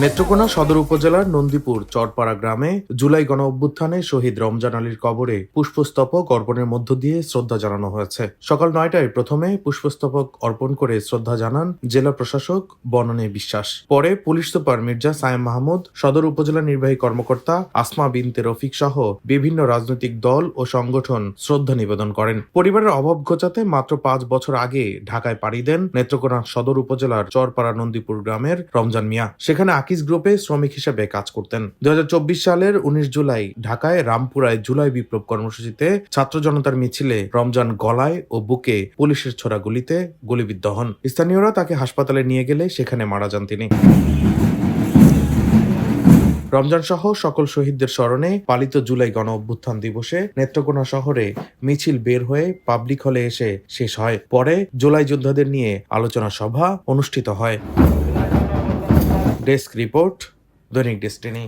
নেত্রকোনা সদর উপজেলার নন্দীপুর চরপাড়া গ্রামে জুলাই গণ অভ্যুত্থানে শহীদ রমজান আলীর কবরে পুষ্পস্তবক অর্পণের মধ্য দিয়ে শ্রদ্ধা জানানো হয়েছে। সকাল 9টায় প্রথমে পুষ্পস্তবক অর্পণ করে শ্রদ্ধা জানান জেলা প্রশাসক বনানী বিশ্বাস। পরে পুলিশ সুপার মির্জা সায়েম মাহমুদ, সদর উপজেলা নির্বাহী কর্মকর্তা আসমা বিনতে রফিক সহ বিভিন্ন রাজনৈতিক দল ও সংগঠন শ্রদ্ধা নিবেদন করেন। পরিবারের অভাব ঘোচাতে মাত্র 5 বছর আগে ঢাকায় পাড়ি দেন নেত্রকোনা সদর উপজেলার চরপাড়া নন্দীপুর গ্রামের রমজান মিয়া। সেখানে আকিজ গ্রুপে শ্রমিক হিসেবে কাজ করতেন। 2024 সালের 19 জুলাই ঢাকায় রামপুরায় জুলাই বিপ্লব কর্মসূচিতে ছাত্র জনতার মিছিলে রমজান গলায় ও বুকে পুলিশের ছোড়া গুলিতে গুলিবিদ্ধ হন। স্থানীয়রা তাকে হাসপাতালে নিয়ে গেলে সেখানে মারা যান তিনি। রমজান সহ সকল শহীদদের স্মরণে পালিত জুলাই গণ অভ্যুত্থান দিবসে নেত্রকোনা শহরে মিছিল বের হয়ে পাবলিক হলে এসে শেষ হয়। পরে জুলাই যোদ্ধাদের নিয়ে আলোচনা সভা অনুষ্ঠিত হয়। ডেস্ক রিপোর্ট, দৈনিক ডেস্টিনি।